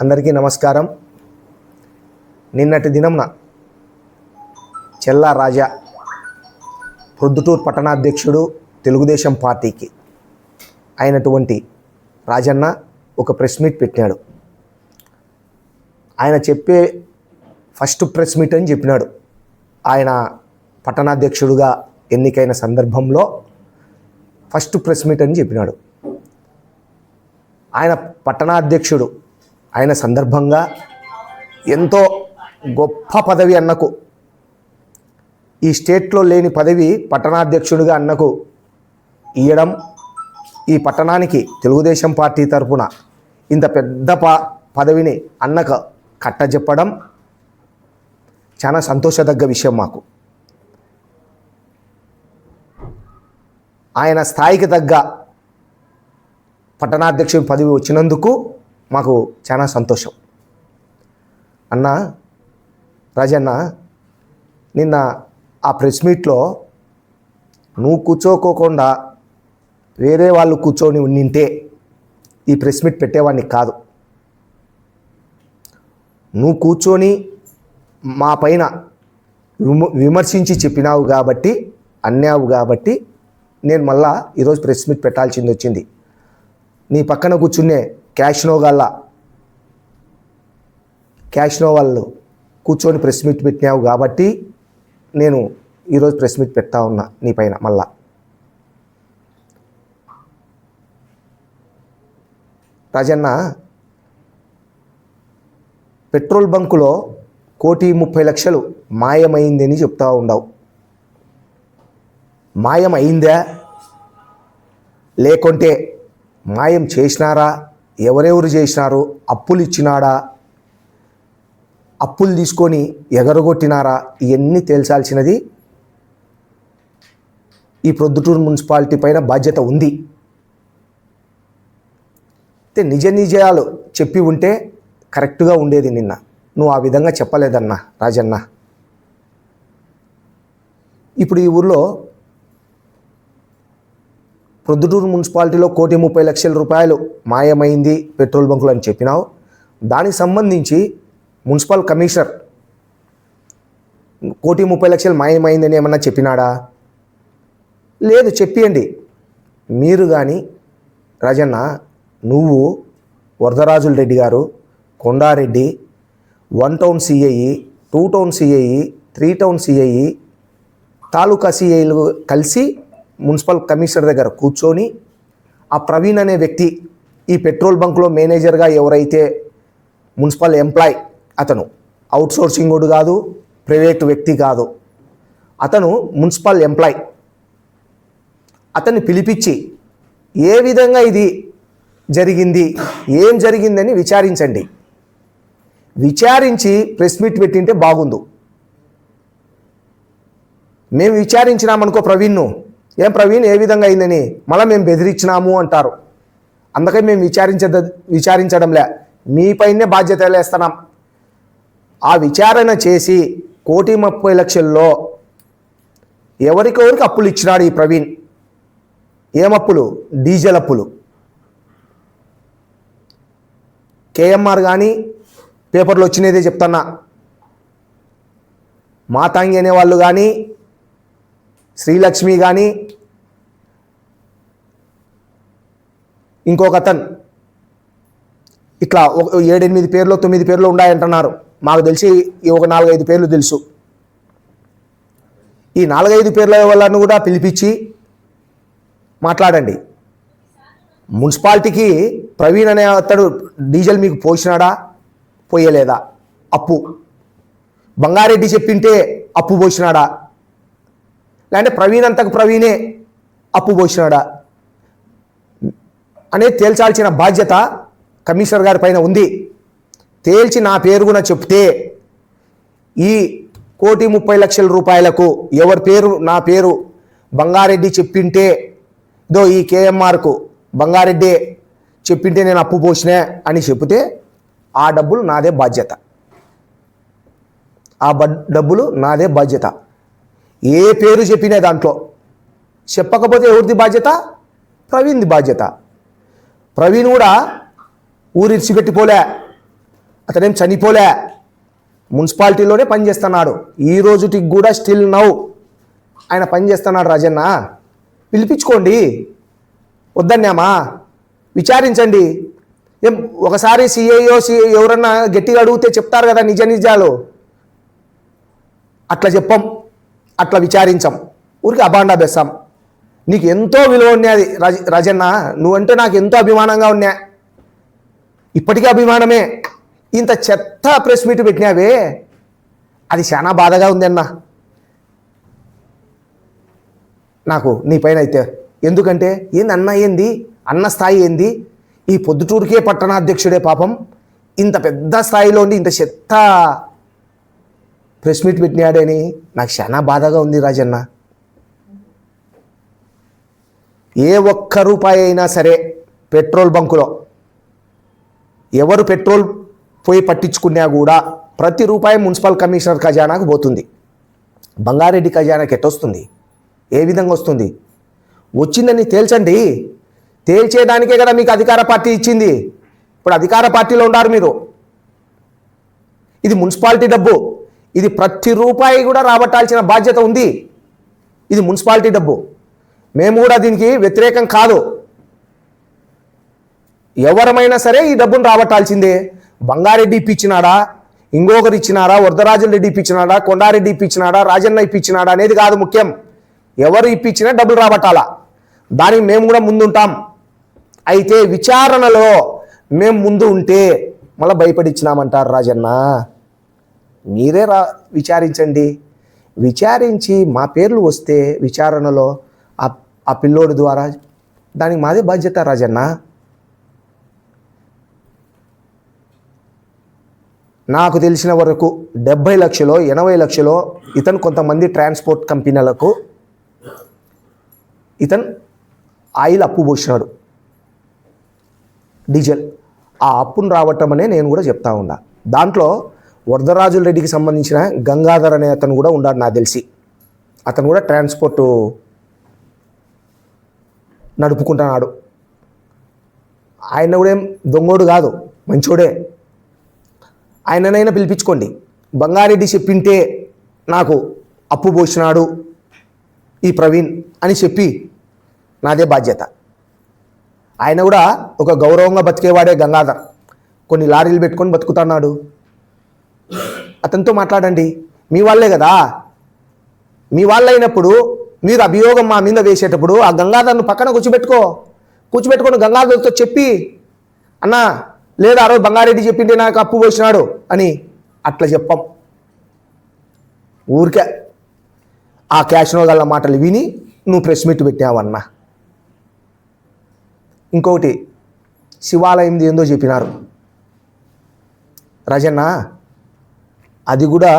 అందరికీ నమస్కారం. నిన్నటి దినంన చెల్లా రాజా ప్రొద్దుటూరు పట్టణాధ్యక్షుడు తెలుగుదేశం పార్టీకి అయినటువంటి రాజన్న ఒక ప్రెస్ మీట్ పెట్టాడు. ఆయన చెప్పే ఫస్ట్ ప్రెస్ మీట్ అని చెప్పినాడు. ఆయన పట్టణాధ్యక్షుడుగా ఎన్నికైన సందర్భంలో ఫస్ట్ ప్రెస్ మీట్ అని చెప్పినాడు. ఆయన పట్టణాధ్యక్షుడు ఆయన సందర్భంగా ఎంతో గొప్ప పదవి అన్నకు, ఈ స్టేట్లో లేని పదవి పట్టణాధ్యక్షుడిగా అన్నకు ఇవ్వడం, ఈ పట్టణానికి తెలుగుదేశం పార్టీ తరఫున ఇంత పెద్ద పదవిని అన్నకు కట్టజెప్పడం చాలా సంతోషదగ్గ విషయం. మాకు ఆయన స్థాయికి తగ్గ పట్టణాధ్యక్షుడి పదవి వచ్చినందుకు మాకు చాలా సంతోషం. అన్న రాజన్న, నిన్న ఆ ప్రెస్ మీట్లో నువ్వు కూర్చోకోకుండా వేరే వాళ్ళు కూర్చొని ఉండింటే ఈ ప్రెస్ మీట్ పెట్టేవాడిని కాదు. నువ్వు కూర్చొని మా పైన విమర్శించి చెప్పినావు కాబట్టి, అన్నావు కాబట్టి నేను మళ్ళా ఈరోజు ప్రెస్ మీట్ పెట్టాల్సింది వచ్చింది. నీ పక్కన కూర్చునే క్యాష్నో వాళ్ళు కూర్చొని ప్రెస్ మీట్ పెట్టినావు కాబట్టి నేను ఈరోజు ప్రెస్ మీట్ పెడతా ఉన్నా నీ పైన. మళ్ళా రాజన్న, పెట్రోల్ బంకులో 1,30,00,000 మాయమైందని చెప్తా ఉండవు. మాయం అయిందా, లేకుంటే మాయం చేసినారా, ఎవరెవరు చేసినారు, అప్పులు ఇచ్చినాడా, అప్పులు తీసుకొని ఎగరగొట్టినారా, ఇవన్నీ తేల్చాల్సినది ఈ ప్రొద్దుటూరు మున్సిపాలిటీ పైన బాధ్యత ఉంది. అయితే నిజాలు చెప్పి ఉంటే కరెక్ట్గా ఉండేది. నిన్న నువ్వు ఆ విధంగా చెప్పలేదన్నా రాజన్న. ఇప్పుడు ఈ ఊర్లో ప్రొద్దుటూరు మున్సిపాలిటీలో 1,30,00,000 మాయమైంది పెట్రోల్ బంకులు అని చెప్పినావు. దానికి సంబంధించి మున్సిపల్ కమిషనర్ 1,30,00,000 మాయమైందని ఏమన్నా చెప్పినాడా? లేదు, చెప్పియండి మీరు. కానీ రాజన్న, నువ్వు, వరదరాజుల రెడ్డి గారు, Kondareddy, 1 town CI, 2 town CI, 3 town CI, taluka సిఐలు కలిసి మున్సిపల్ కమిషనర్ దగ్గర కూర్చొని ఆ ప్రవీణ్ అనే వ్యక్తి, ఈ పెట్రోల్ బంక్లో మేనేజర్గా ఎవరైతే మున్సిపల్ ఎంప్లాయ్, అతను అవుట్సోర్సింగ్ కాదు, ప్రైవేట్ వ్యక్తి కాదు, అతను మున్సిపల్ ఎంప్లాయ్, అతన్ని పిలిపించి ఏ విధంగా ఇది జరిగింది, ఏం జరిగిందని విచారించండి. విచారించి ప్రెస్ మీట్ పెట్టింటే బాగుండు. మేము విచారించినామనుకో ప్రవీణ్ను, ఏం ప్రవీణ్ ఏ విధంగా అయిందని మళ్ళీ మేము బెదిరించినాము అంటారు. అందుకే మేము విచారించడంలే, మీపైనే బాధ్యత వేస్తున్నాం. ఆ విచారణ చేసి 1,30,00,000లో ఎవరికెవరికి అప్పులు ఇచ్చినాడు ఈ ప్రవీణ్. ఏమప్పులు? డీజిల్ అప్పులు. కేఎంఆర్ కానీ పేపర్లో వచ్చినదే చెప్తున్నా, మాతాంగి అనేవాళ్ళు కానీ, శ్రీలక్ష్మి కానీ, ఇంకొక అతను, ఇట్లా 7-8 పేర్లు 9 పేర్లు ఉన్నాయంటున్నారు. మాకు తెలిసి ఒక 4-5 పేర్లు తెలుసు. ఈ 4-5 పేర్ల వాళ్ళను కూడా పిలిపించి మాట్లాడండి. మున్సిపాలిటీకి ప్రవీణ్ అనే అతడు డీజిల్ మీకు పోసినాడా, పోయలేదా? అప్పు బంగారెడ్డి చెప్పింటే అప్పు పోసినాడా, లేదంటే ప్రవీణ్ అంతకు ప్రవీణే అప్పు పోసినాడా అనేది తేల్చాల్సిన బాధ్యత కమిషనర్ గారి పైన ఉంది. తేల్చి నా పేరు కూడా చెప్తే ఈ 1,30,00,000 ఎవరి పేరు, నా పేరు బంగారెడ్డి చెప్పింటే, ఇదో ఈ కేఎంఆర్కు బంగారెడ్డి చెప్పింటే నేను అప్పు పోసినా అని చెప్తే ఆ డబ్బులు నాదే బాధ్యత. ఆ డబ్బులు నాదే బాధ్యత. ఏ పేరు చెప్పినా దాంట్లో చెప్పకపోతే ఎవరిది బాధ్యత? ప్రవీణ్ది బాధ్యత. ప్రవీణ్ కూడా ఊరిడిచిపెట్టిపోలే, అతనేం చనిపోలే, మున్సిపాలిటీలోనే పనిచేస్తున్నాడు. ఈ రోజుటికి కూడా స్టిల్ నౌ ఆయన పనిచేస్తున్నాడు. రాజన్న పిలిపించుకోండి, వద్దన్నామా? విచారించండి. ఏం ఒకసారి సిఐఓ ఎవరన్నా గట్టిగా అడిగితే చెప్తారు కదా నిజ నిజాలు. అట్లా చెప్పం, అట్లా విచారించం, ఊరికి అబాండా బెస్సాం. నీకు ఎంతో విలువ ఉన్నది రాజన్న, నువ్వంటే నాకు ఎంతో అభిమానంగా ఉన్నా, ఇప్పటికీ అభిమానమే. ఇంత చెత్త ప్రెస్ మీట్ పెట్టినావే, అది చాలా బాధగా ఉంది అన్న నాకు నీ పైన అయితే. ఎందుకంటే ఏంది అన్న, ఏంది అన్న స్థాయి ఏంది? ఈ పొద్దుటూరుకే పట్టణాధ్యక్షుడే పాపం ఇంత పెద్ద స్థాయిలో ఉండి ఇంత చెత్త ప్రెస్ మీట్ పెట్టినాడని నాకు చాలా బాధగా ఉంది రాజన్న. ఏ ఒక్క రూపాయి అయినా సరే పెట్రోల్ బంకులో ఎవరు పెట్రోల్ పోయి పట్టించుకున్నా కూడా ప్రతి రూపాయి మున్సిపల్ కమిషనర్ ఖజానాకు పోతుంది. బంగారెడ్డి ఖజానాకి ఎట్టొస్తుంది? ఏ విధంగా వస్తుంది? వచ్చిందని తేల్చండి. తేల్చేదానికే కదా మీకు అధికార పార్టీ ఇచ్చింది. ఇప్పుడు అధికార పార్టీలో ఉన్నారు మీరు. ఇది మున్సిపాలిటీ డబ్బు, ఇది ప్రతి రూపాయి కూడా రాబట్టాల్సిన బాధ్యత ఉంది. ఇది మున్సిపాలిటీ డబ్బు. మేము కూడా దీనికి వ్యతిరేకం కాదు. ఎవరమైనా సరే ఈ డబ్బును రాబట్టాల్సిందే. బంగారెడ్డి ఇప్పించినాడా, ఇంకొకరు ఇచ్చినారా, వరదరాజుల రెడ్డి ఇప్పించినాడా, కొండారెడ్డి ఇప్పించినాడా, రాజన్న ఇప్పించినాడా అనేది కాదు ముఖ్యం. ఎవరు ఇప్పించినా డబ్బులు రాబట్టాలా, దానికి మేము కూడా ముందుంటాం. అయితే విచారణలో మేము ముందు ఉంటే మళ్ళీ భయపడిచ్చినామంటారు రాజన్న. మీరే విచారించండి. విచారించి మా పేర్లు వస్తే విచారణలో ఆ పిల్లోడి ద్వారా దానికి మాదే బాధ్యత రాజన్న. నాకు తెలిసిన వరకు 70 లక్షలో 80 లక్షలో ఇతను కొంతమంది ట్రాన్స్పోర్ట్ కంపెనీలకు ఇతను ఆయిల్ అప్పు పోసినాడు, డీజిల్. ఆ అప్పును రావటమనే నేను కూడా చెప్తా ఉన్నా. దాంట్లో వరదరాజుల రెడ్డికి సంబంధించిన గంగాధర్ అనే అతను కూడా ఉన్నాడు నాకు తెలిసి. అతను కూడా ట్రాన్స్పోర్టు నడుపుకుంటున్నాడు. ఆయన కూడా ఏం దొంగోడు కాదు, మంచోడే. ఆయననైనా పిలిపించుకోండి. బంగారెడ్డి చెప్పింటే నాకు అప్పు పోసినాడు ఈ ప్రవీణ్ అని చెప్పి నాదే బాధ్యత. ఆయన కూడా ఒక గౌరవంగా బతికేవాడే గంగాధర్. కొన్ని లారీలు పెట్టుకొని బతుకుతున్నాడు. అతనితో మాట్లాడండి. మీ వాళ్ళే కదా. మీ వాళ్ళైనప్పుడు మీరు అభియోగం మా మీద వేసేటప్పుడు ఆ గంగాధర్ను పక్కన కూర్చోబెట్టుకొని గంగాధర్తో చెప్పి, అన్నా లేదా ఆ రోజు బంగారెడ్డి చెప్పింటే నాకు అప్పు పోసినాడు అని అట్లా చెప్పం. ఊరికే ఆ క్యాష్నో గల మాటలు విని నువ్వు ప్రెస్ మీట్ పెట్టావన్నా. ఇంకొకటి, శివాలయంది ఏందో చెప్పినారు రాజన్న. అది కూడా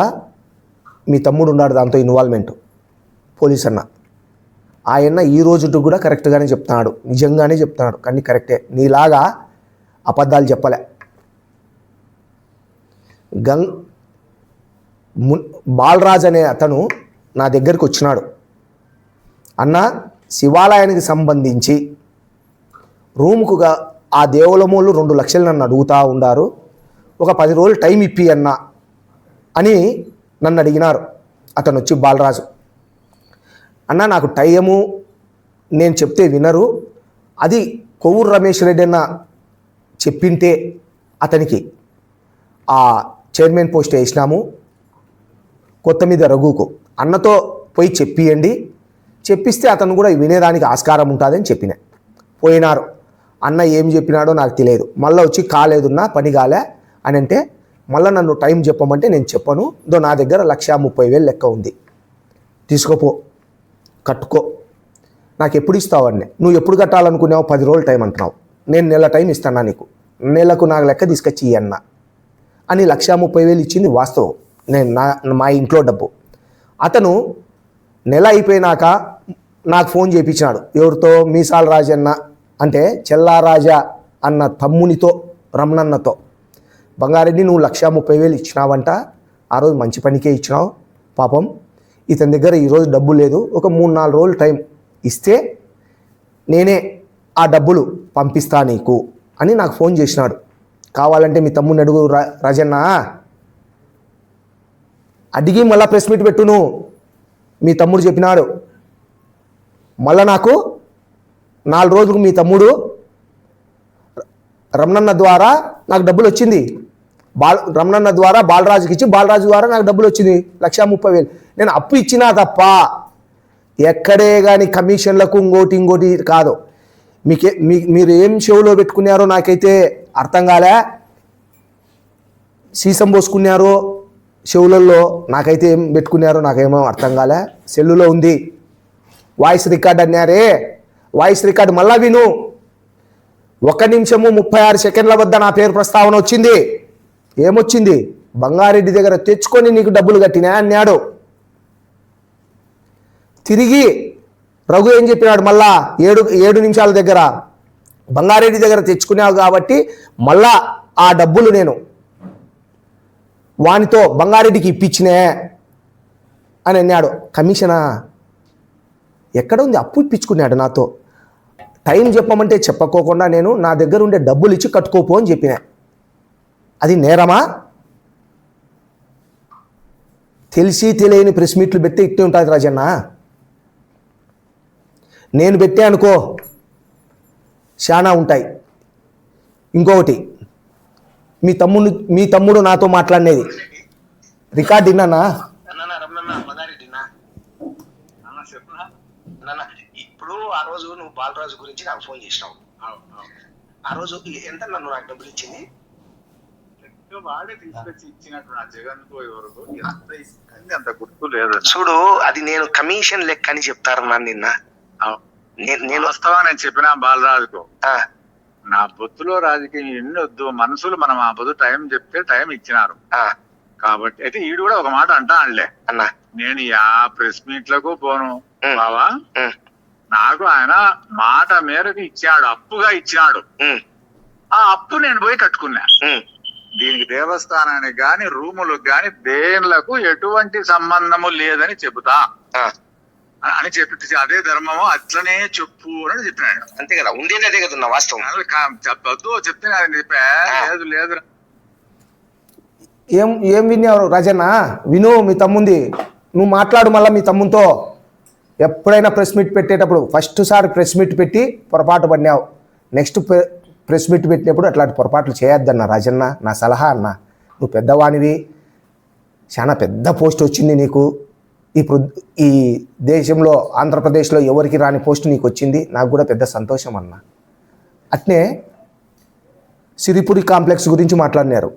మీ తమ్ముడు ఉన్నాడు దాంతో ఇన్వాల్వ్మెంట్, పోలీస్ అన్న. ఆయన ఈ రోజుకు కూడా కరెక్ట్గానే చెప్తున్నాడు, నిజంగానే చెప్తున్నాడు. కానీ కరెక్టే, నీలాగా అబద్ధాలు చెప్పలే. బాలరాజ్ అనే అతను నా దగ్గరికి వచ్చినాడు. అన్న, శివాలయానికి సంబంధించి రూముకుగా ఆ దేవులమూలు 2 లక్షలు నన్ను అడుగుతూ ఉండారు, ఒక 10 రోజులు టైం ఇప్పి అన్న అని నన్ను అడిగినారు. అతను వచ్చి బాలరాజు, అన్న నాకు టైము నేను చెప్తే వినరు, అది కొవ్వూరు రమేష్ రెడ్డి అన్న చెప్పింటే అతనికి ఆ చైర్మన్ పోస్ట్ వేసినాము, కొత్త మీద రఘుకు అన్నతో పోయి చెప్పియండి, చెప్పిస్తే అతను కూడా వినేదానికి ఆస్కారం ఉంటుందని చెప్పిన. పోయినారు. అన్న ఏం చెప్పినాడో నాకు తెలియదు. మళ్ళీ వచ్చి కాలేదున్నా పని కాలే అని అంటే మళ్ళీ నన్ను టైం చెప్పమంటే నేను చెప్పను, నా దగ్గర 1,30,000 లెక్క ఉంది, తీసుకోపో, కట్టుకో, నాకు ఎప్పుడు ఇస్తావని. నువ్వు ఎప్పుడు కట్టాలనుకున్నావు? 10 రోజులు టైం అంటున్నావు. నేను నెల టైం ఇస్తానా నీకు, నెలకు నాకు లెక్క తీసుకొచ్చి అన్న అని 1,30,000 ఇచ్చింది వాస్తవం. నేను మా ఇంట్లో డబ్బు. అతను నెల అయిపోయినాక నాకు ఫోన్ చేయించినాడు. ఎవరితో? మీసాల రాజన్న అంటే చెల్లారాజా అన్న తమ్మునితో, రమణన్నతో. బంగారెడ్డి నువ్వు 1,30,000 ఇచ్చినావంట, ఆ రోజు మంచి పనికే ఇచ్చినావు, పాపం ఇతని దగ్గర ఈరోజు డబ్బు లేదు, ఒక 3-4 రోజులు టైం ఇస్తే నేనే ఆ డబ్బులు పంపిస్తా నీకు అని నాకు ఫోన్ చేసినాడు. కావాలంటే మీ తమ్ముడిని అడుగు రాజన్న, అడిగి మళ్ళీ ప్రెస్ మీట్ పెట్టును. మీ తమ్ముడు చెప్పినాడు, మళ్ళా నాకు 4 రోజులకు మీ తమ్ముడు రమణన్న ద్వారా నాకు డబ్బులు వచ్చింది. రమణన్న ద్వారా బాలరాజుకి ఇచ్చి, బాలరాజు ద్వారా నాకు డబ్బులు వచ్చింది 1,30,000. నేను అప్పు ఇచ్చినా తప్ప ఎక్కడే కానీ కమిషన్లకు ఇంకోటి కాదు. మీరు ఏం షోలో పెట్టుకున్నారో నాకైతే అర్థం కాలే. సీసం పోసుకున్నారో షోలలో, నాకైతే ఏం పెట్టుకున్నారో నాకేమో అర్థం కాలే. సెల్లులో ఉంది వాయిస్ రికార్డ్ అన్నారే, వాయిస్ రికార్డ్ మళ్ళా విను. 1 నిమిషము 36 సెకండ్ల వద్ద నా పేరు ప్రస్తావన వచ్చింది. ఏమొచ్చింది? బంగారెడ్డి దగ్గర తెచ్చుకొని నీకు డబ్బులు కట్టినా అన్నాడు. తిరిగి రఘు ఏం చెప్పినాడు? మళ్ళా 7 నిమిషాల దగ్గర బంగారెడ్డి దగ్గర తెచ్చుకున్నావు కాబట్టి మళ్ళా ఆ డబ్బులు నేను వానితో బంగారెడ్డికి ఇప్పించినే అని అన్నాడు. కమిషనా ఎక్కడ ఉంది? అప్పు ఇప్పించుకున్నాడు నాతో. టైం చెప్పమంటే చెప్పకోకుండా నేను నా దగ్గర ఉండే డబ్బులు ఇచ్చి కట్టుకోపో అని చెప్పిన. అది నేరమా? తెలిసి తెలియని ప్రెస్ మీట్లు పెడితే ఇట్టే ఉంటుంది రాజన్న. నేను పెట్టే అనుకో చాలా ఉంటాయి. ఇంకొకటి, మీ తమ్ముడు నాతో మాట్లాడినది రికార్డ్ విన్నానా? ఇప్పుడు ఆ రోజు నువ్వు బాలరాజు గురించి నాకు ఫోన్ చేసినావు. ఆ రోజు ఎంత నన్ను నాకు డబ్బులు ఇచ్చింది? వాడే తీసుకొచ్చి ఇచ్చినట్టు నా జగన్ వరకు అంత గుర్తు లేదు. చూడు, అది నేను కమిషన్ లెక్క అని చెప్తారన్నా నిన్న. నేను వస్తావా? నేను చెప్పిన బాలరాజుకు, నా బొత్తులో రాజకీయం ఎన్ని వద్దు, మనుషులు మనం ఆ బొద్దు టైం చెప్తే టైం ఇచ్చినారు కాబట్టి. అయితే ఈడు కూడా ఒక మాట అంటా అనలే అన్నా, నేను ఆ ప్రెస్ మీట్లకు పోను బావా, నాకు ఆయన మాట మేరకు ఇచ్చాడు, అప్పుగా ఇచ్చినాడు. ఆ అప్పు నేను పోయి కట్టుకున్నా. దీనికి దేవస్థానానికి గాని రూములకు గాని దేనిలకు ఎటువంటి సంబంధము లేదని చెబుతా అని చెప్పి, అదే ధర్మము అట్లనే చెప్పు అని చెప్పినాడు. అంతే కదా, ఉండేది అదే కదా వాస్తవం. చెప్పొద్దు చెప్తే చెప్పా, లేదు లేదు. ఏం విన్నావు రాజన్న? విను, మీ తమ్ముంది నువ్వు మాట్లాడు మళ్ళీ మీ తమ్ముతో. ఎప్పుడైనా ప్రెస్ మీట్ పెట్టేటప్పుడు ఫస్ట్ సారి ప్రెస్ మీట్ పెట్టి పొరపాటు పడినావు, నెక్స్ట్ ప్రెస్ మీట్ పెట్టినప్పుడు అట్లాంటి పొరపాట్లు చేయొద్దన్న రాజన్న, నా సలహా అన్న. నువ్వు పెద్దవానివి, చాలా పెద్ద పోస్ట్ వచ్చింది నీకు. ఇప్పుడు ఈ దేశంలో ఆంధ్రప్రదేశ్లో ఎవరికి రాని పోస్ట్ నీకు వచ్చింది. నాకు కూడా పెద్ద సంతోషం అన్న. అట్నే సిరిపురి కాంప్లెక్స్ గురించి మాట్లాడినారు.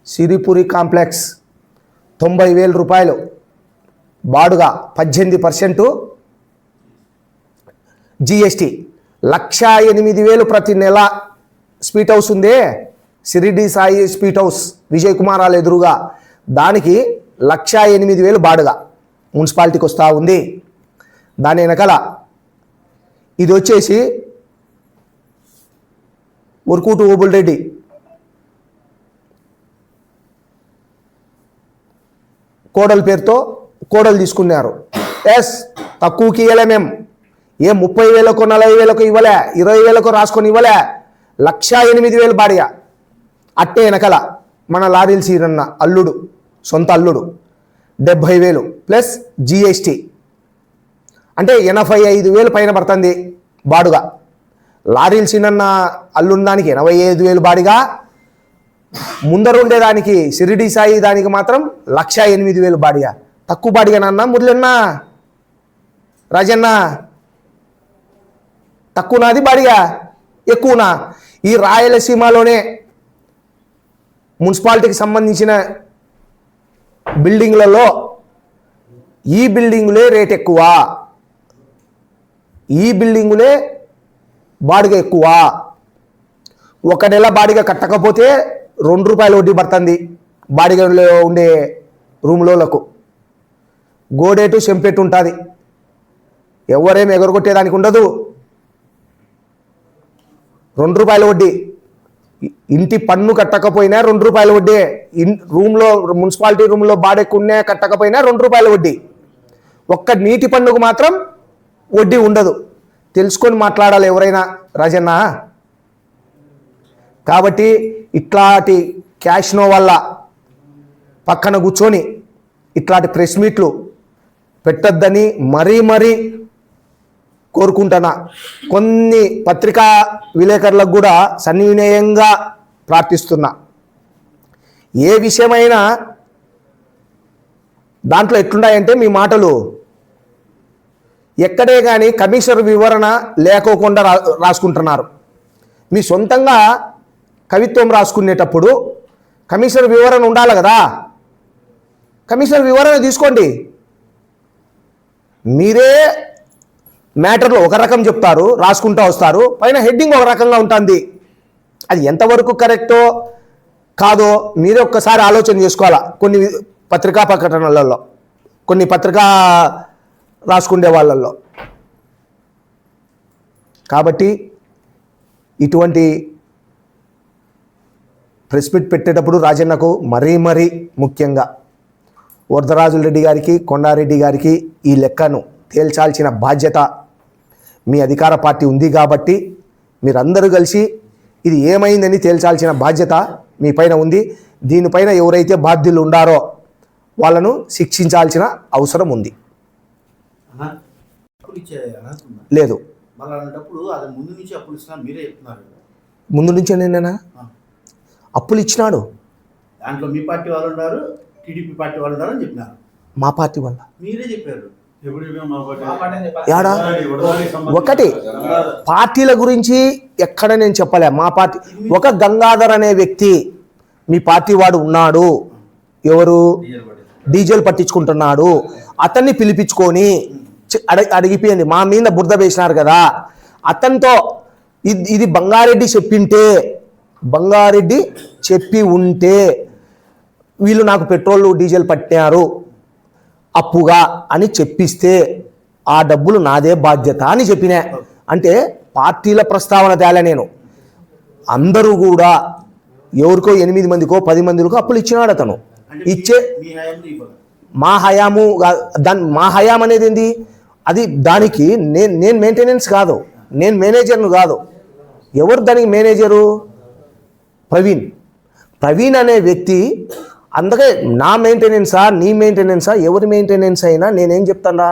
సిరిపురి కాంప్లెక్స్ 90,000 రూపాయలు బాడుగా, 18% GST, 1,08,000 ప్రతి నెల. స్పీట్ హౌస్ ఉందే, సిరిడి సాయి స్పీట్ హౌస్, విజయ్ కుమార్ వాళ్ళ ఎదురుగా, దానికి 1,08,000 బాడుగా మున్సిపాలిటీకి వస్తూ ఉంది. దాని వెనకాల ఇది వచ్చేసి ఉరుకూటు ఓబుల్ రెడ్డి కోడల పేరుతో కోడలు తీసుకున్నారు. ఎస్, తక్కువకి ఇవ్వలే మేము. ఏ 30,000కో 40,000కో ఇవ్వలే, 20,000కో రాసుకొని ఇవ్వలే. 1,08,000 బాడిగా. అట్టే వెనకాల మన లారీలు సీరన్న అల్లుడు, సొంత అల్లుడు, 70,000 ప్లస్ GST, అంటే 85,000 పైన పడుతుంది బాడుగా. లారీలు సీనన్న అల్లుండానికి 85,000 బాడిగా. ముందర ఉండేదానికి సిరిడి సాయి దానికి మాత్రం 1,08,000 బాడిగా. తక్కువ బాడిగా నాన్న మురళన్న, రాజన్న? తక్కువ నాది బాడిగా, ఎక్కువనా? ఈ రాయలసీమలోనే మున్సిపాలిటీకి సంబంధించిన బిల్డింగ్లలో ఈ బిల్డింగులే రేట్ ఎక్కువ, ఈ బిల్డింగులే బాడిగ ఎక్కువ. 1 నెల బాడిగ కట్టకపోతే ₹2 వడ్డీ పడుతుంది బాడిగలో ఉండే రూమ్లోలకు. గోడేటు చెంపెట్టు ఉంటుంది, ఎవరేం ఎగరగొట్టేదానికి ఉండదు. ₹2 వడ్డీ. ఇంటి పన్ను కట్టకపోయినా ₹2 వడ్డీ. రూమ్లో మున్సిపాలిటీ రూమ్లో బాడెక్కున్నా కట్టకపోయినా ₹2 వడ్డీ. ఒక్క నీటి పన్నుకు మాత్రం వడ్డీ ఉండదు. తెలుసుకొని మాట్లాడాలి ఎవరైనా రాజన్న. కాబట్టి ఇట్లాంటి క్యాష్నో వల్ల పక్కన కూర్చొని ఇట్లాంటి ప్రెస్ మీట్లు పెట్టొద్దని మరీ కోరుకుంటున్నా. కొన్ని పత్రికా విలేకరులకు కూడా సన్నివినయంగా ప్రార్థిస్తున్నా. ఏ విషయమైనా దాంట్లో ఎట్లున్నాయంటే మీ మాటలు ఎక్కడే కానీ కమిషనర్ వివరణ లేకోకుండా రాసుకుంటున్నారు. మీ సొంతంగా కవిత్వం రాసుకునేటప్పుడు కమిషనర్ వివరణ ఉండాలి కదా. కమిషనర్ వివరణ తీసుకోండి. మీరే మ్యాటర్లో ఒక రకం చెప్తారు, రాసుకుంటూ వస్తారు, పైన హెడ్డింగ్ ఒక రకంగా ఉంటుంది. అది ఎంతవరకు కరెక్టో కాదో మీరే ఒక్కసారి ఆలోచన చేసుకోవాలా. కొన్ని పత్రికా ప్రకటనలలో, కొన్ని పత్రికా రాసుకునే వాళ్ళల్లో. కాబట్టి ఇటువంటి ప్రెస్ మీట్ పెట్టేటప్పుడు రాజన్నకు మరీ ముఖ్యంగా వరదరాజుల రెడ్డి గారికి, కొండారెడ్డి గారికి ఈ లెక్కను తేల్చాల్సిన బాధ్యత మీ అధికార పార్టీ ఉంది. కాబట్టి మీరందరూ కలిసి ఇది ఏమైందని తేల్చాల్సిన బాధ్యత మీ పైన ఉంది. దీనిపైన ఎవరైతే బాధ్యులు ఉండారో వాళ్ళను శిక్షించాల్సిన అవసరం ఉంది. లేదు, ముందు నుంచే నేనేనా అప్పులు ఇచ్చినాడు. దాంట్లో మీ పార్టీ వాళ్ళు ఉన్నారు, టీడీపీ పార్టీ వాళ్ళు ఉన్నారు అని చెప్పినారు. మా పార్టీ వల్ల మీరే చెప్పారు. యాడా ఒకటి పార్టీల గురించి ఎక్కడ నేను చెప్పలే. మా పార్టీ ఒక గంగాధర్ అనే వ్యక్తి మీ పార్టీ వాడు ఉన్నాడు. ఎవరు? డీజిల్ పట్టించుకుంటున్నాడు. అతన్ని పిలిపించుకొని అడిగిపోయింది. మా మీద బురద వేసినారు కదా. అతనితో ఇది బంగారెడ్డి చెప్పి ఉంటే వీళ్ళు నాకు పెట్రోల్ డీజిల్ పట్టినారు అప్పుగా అని చెప్పిస్తే ఆ డబ్బులు నాదే బాధ్యత అని చెప్పినా. అంటే పార్టీల ప్రస్తావన తేలే నేను. అందరూ కూడా ఎవరికో 8 మందికో 10 మందికో అప్పులు ఇచ్చినాడు అతను. ఇచ్చే మా హయాము మా హయాం అనేది ఏంది? అది దానికి నేను మెయింటెనెన్స్ కాదు, నేను మేనేజర్ను కాదు. ఎవరు దానికి మేనేజరు? ప్రవీణ్ అనే వ్యక్తి. అందుకే నా మెయింటెనెన్సా నీ మెయింటెనెన్సా ఎవరి మెయింటెనెన్స్ అయినా నేనేం చెప్తానా,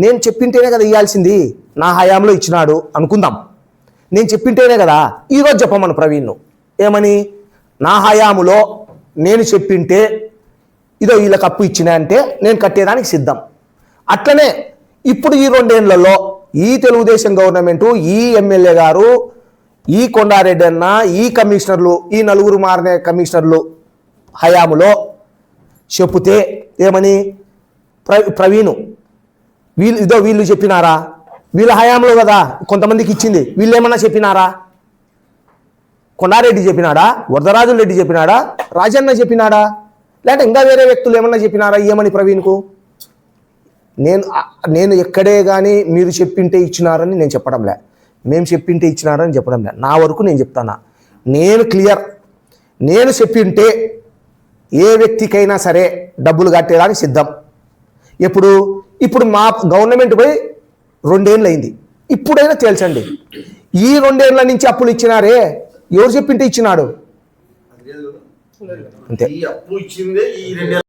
నేను చెప్పింటేనే కదా ఇవ్వాల్సింది. నా హయాంలో ఇచ్చినాడు అనుకుందాం, నేను చెప్పింటేనే కదా. ఈరోజు చెప్పమను ప్రవీణ్ను ఏమని, నా హయాములో నేను చెప్పింటే ఇదో వీళ్ళకి అప్పు ఇచ్చినా అంటే నేను కట్టేదానికి సిద్ధం. అట్లనే ఇప్పుడు ఈ 2 ఏళ్లలో ఈ తెలుగుదేశం గవర్నమెంటు, ఈ ఎమ్మెల్యే గారు, ఈ కొండారెడ్డి అన్న, ఈ కమిషనర్లు, ఈ 4 మారిన కమిషనర్లు హయాములో చెప్తే ఏమని, ప్రవీణు వీళ్ళు చెప్పినారా? వీళ్ళ హయాంలో కదా కొంతమందికి ఇచ్చింది. వీళ్ళు ఏమన్నా చెప్పినారా? కొండారెడ్డి చెప్పినాడా? వరదరాజుల రెడ్డి చెప్పినాడా? రాజన్న చెప్పినాడా? లేకపోతే ఇంకా వేరే వ్యక్తులు ఏమన్నా చెప్పినారా ఏమని ప్రవీణ్కు? నేను ఎక్కడే కానీ మీరు చెప్పింటే ఇచ్చినారని నేను చెప్పడంలే, మేము చెప్పింటే ఇచ్చినారని చెప్పడంలే. నా వరకు నేను చెప్తానా, నేను క్లియర్. నేను చెప్పింటే ఏ వ్యక్తికైనా సరే డబ్బులు కట్టేదానికి సిద్ధం. ఇప్పుడు మా గవర్నమెంట్ పోయి 2 ఏళ్ళు అయింది. ఇప్పుడైనా తేల్చండి, ఈ 2 ఏళ్ల నుంచి అప్పులు ఇచ్చినారే ఎవరు చెప్పింటే ఇచ్చినాడు? అంతే. ఈ అప్పు ఇచ్చిందే ఈ 2